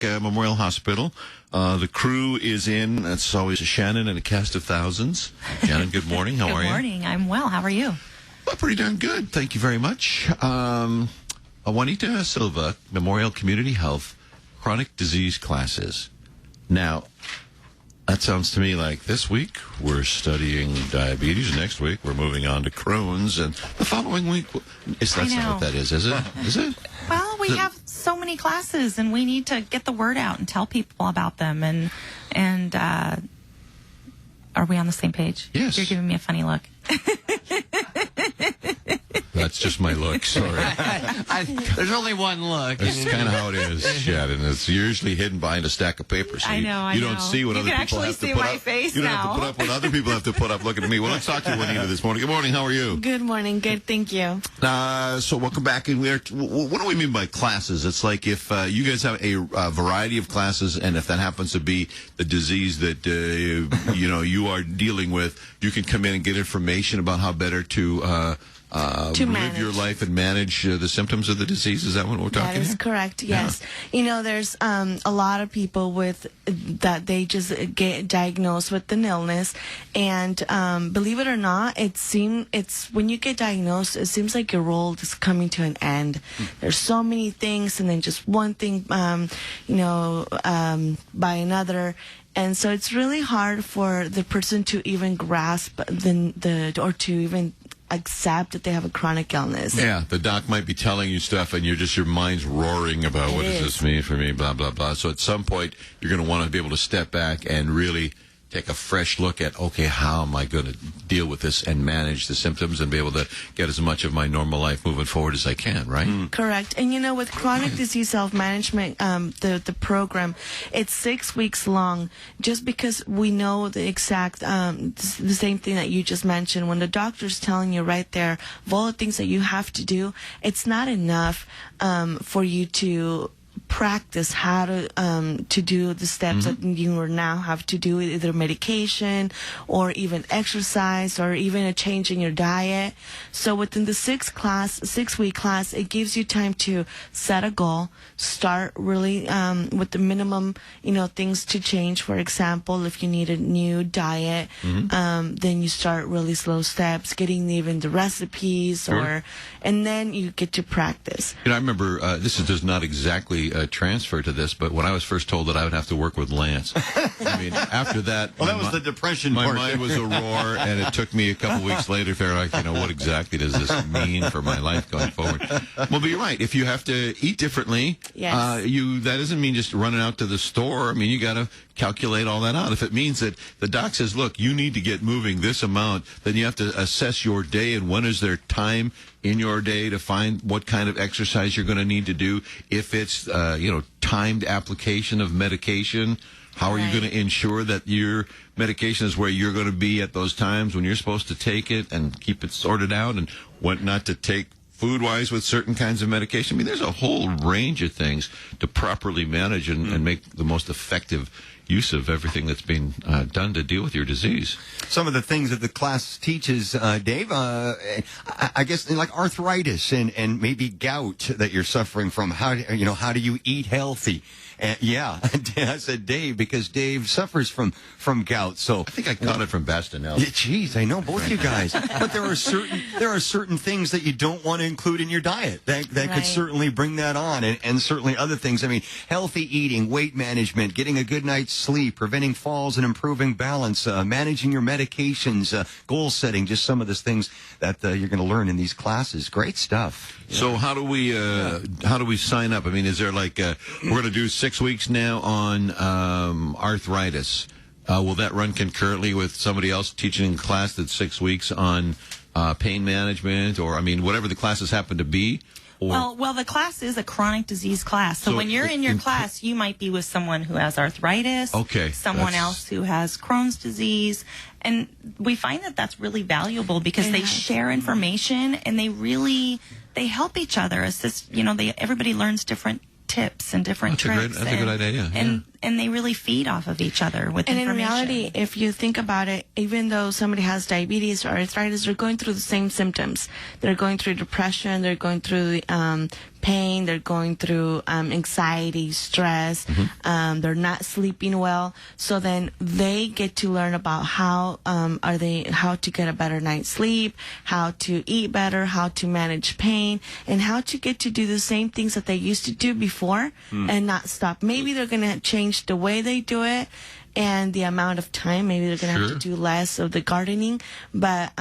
Memorial Hospital. The crew is in. That's always Shannon and a cast of thousands. Shannon, good morning. How are you? Good morning. I'm well. How are you? Well, pretty darn good. Thank you very much. Juanita Silva, Memorial Community Health, chronic disease classes. Now, that sounds to me like this week we're studying diabetes. Next week we're moving on to Crohn's, and the following week that's not what that is it? Is it? Well, we have so many classes, and we need to get the word out and tell people about them. And are we on the same page? Yes. You're giving me a funny look. That's just my look. Sorry. There's only one look. That's kind of how it is, Shannon. It's usually hidden behind a stack of paper. So I know. You don't see what you other can people actually have to see put my up. face You don't now. have to put up what other people have to put up. Looking at me. Well, let's talk to Juanita this morning. Good morning. How are you? Good morning. Good. Thank you. So welcome back. And what do we mean by classes? It's like if you guys have a variety of classes, and if that happens to be the disease that you are dealing with, you can come in and get information about how better to live your life and manage the symptoms of the disease. Is that what we're talking? That is correct. Yes. Yeah. There's a lot of people with that they just get diagnosed with an illness, and believe it or not, it's when you get diagnosed, it seems like your world is coming to an end. There's so many things, and then just one thing, by another. And so it's really hard for the person to even grasp or to even accept that they have a chronic illness. Yeah, the doc might be telling you stuff, and your mind's roaring about what does this mean for me, blah, blah, blah. So at some point, you're going to want to be able to step back and really take a fresh look at, okay, how am I going to deal with this and manage the symptoms and be able to get as much of my normal life moving forward as I can, right? Correct. And, with chronic disease self-management, the program, it's 6 weeks long, just because we know the exact, the same thing that you just mentioned. When the doctor's telling you right there of all the things that you have to do, it's not enough for you to practice how to do the steps that you now have to do, either medication or even exercise or even a change in your diet. So within the 6-week class, it gives you time to set a goal, start really with the minimum, things to change. For example, if you need a new diet, then you start really slow steps, getting even the recipes, and then you get to practice. I remember this does not exactly transfer to this, but when I was first told that I would have to work with Lance, I mean, after that, that was the depression my part. mind was a roar, and it took me a couple weeks later to figure out, what exactly does this mean for my life going forward? Well, but you're right. If you have to eat differently, that doesn't mean just running out to the store. I mean, you got to calculate all that out. If it means that the doc says, look, you need to get moving this amount, then you have to assess your day and when is there time in your day to find what kind of exercise you're going to need to do. If it's, timed application of medication, how are you going to ensure that your medication is where you're going to be at those times when you're supposed to take it and keep it sorted out, and what not to take food-wise with certain kinds of medication? I mean, there's a whole range of things to properly manage and make the most effective use of everything that's being done to deal with your disease. Some of the things that the class teaches, Dave, I guess like arthritis and maybe gout that you're suffering from. How do you eat healthy? I said Dave because Dave suffers from gout. So I think I caught it from Bastinel. Jeez, I know both you guys. But there are certain things that you don't want to include in your diet that could certainly bring that on, and certainly other things. I mean, healthy eating, weight management, getting a good night's sleep, preventing falls and improving balance, managing your medications, goal setting. Just some of the things that you're going to learn in these classes. Great stuff. So how do we sign up? I mean, is there like we're going to do 6 weeks now on arthritis? Will that run concurrently with somebody else teaching a class that's 6 weeks on pain management, or whatever the classes happen to be? Well, the class is a chronic disease class. So when you're in your class, you might be with someone who has arthritis, someone else who has Crohn's disease. And we find that that's really valuable because they share information and they help each other. Everybody learns different tips and different tricks. That's a good idea. And they really feed off of each other with information. And in reality, if you think about it, even though somebody has diabetes or arthritis, they're going through the same symptoms. They're going through depression. They're going through pain, they're going through anxiety, stress, they're not sleeping well. So then they get to learn about how to get a better night's sleep, how to eat better, how to manage pain, and how to get to do the same things that they used to do before and not stop. Maybe they're going to change the way they do it and the amount of time. Maybe they're going to have to do less of the gardening, but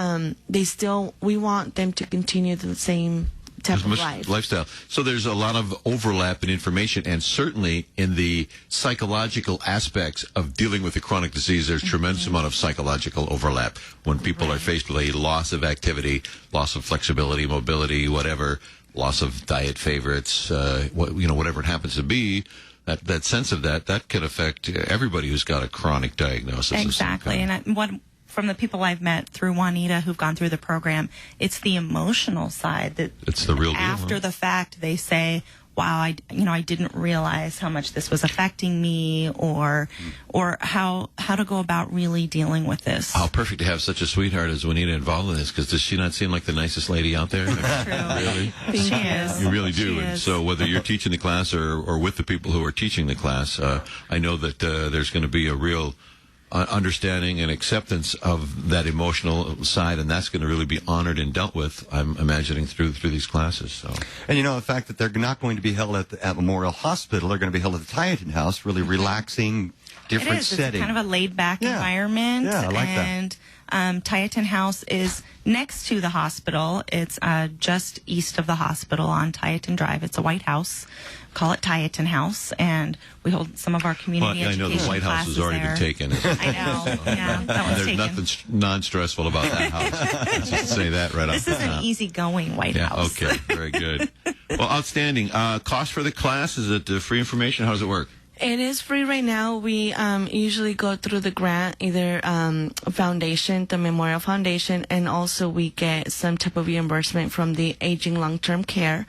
we want them to continue the same type of lifestyle. So there's a lot of overlap in information, and certainly in the psychological aspects of dealing with the chronic disease, there's tremendous amount of psychological overlap. When people are faced with a loss of activity, loss of flexibility, mobility, whatever, loss of diet favorites, whatever it happens to be, that sense of that can affect everybody who's got a chronic diagnosis. Exactly. And from the people I've met through Juanita who've gone through the program, it's the emotional side that it's the real deal. After the fact, they say, wow, I didn't realize how much this was affecting me, or how to go about really dealing with this. How perfect to have such a sweetheart as Juanita involved in this, because does she not seem like the nicest lady out there? Really? She is. You really do. She and is. So whether you're teaching the class or with the people who are teaching the class, I know that there's going to be a real understanding and acceptance of that emotional side, and that's going to really be honored and dealt with, I'm imagining, through these classes. So. And the fact that they're not going to be held at Memorial Hospital, they're going to be held at the Tieton House, really relaxing, different setting. It's kind of a laid-back environment. Yeah, I like that. And Tieton House is next to the hospital. It's just east of the hospital on Tieton Drive. It's a white house. Call it Tieton House, and we hold some of our community education classes. I know the White House has already been taken. I know. Yeah, that one's taken. There's nothing non-stressful about that house. Let's just say that right off the top. This is an easygoing White House. Okay, very good. Well, outstanding. Cost for the class, is it free information? How does it work? It is free right now. We usually go through the grant, either foundation, the Memorial Foundation, and also we get some type of reimbursement from the Aging Long-Term Care.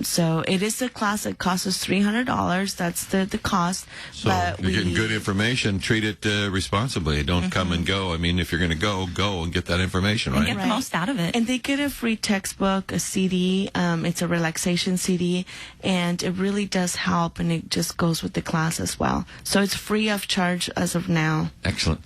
So it is a class that costs us $300. That's the cost. So but you're getting good information. Treat it responsibly. Don't come and go. I mean, if you're going to go and get that information, right? And get the most out of it. And they get a free textbook, a CD. It's a relaxation CD, and it really does help, and it just goes with the class as well. So it's free of charge as of now. Excellent.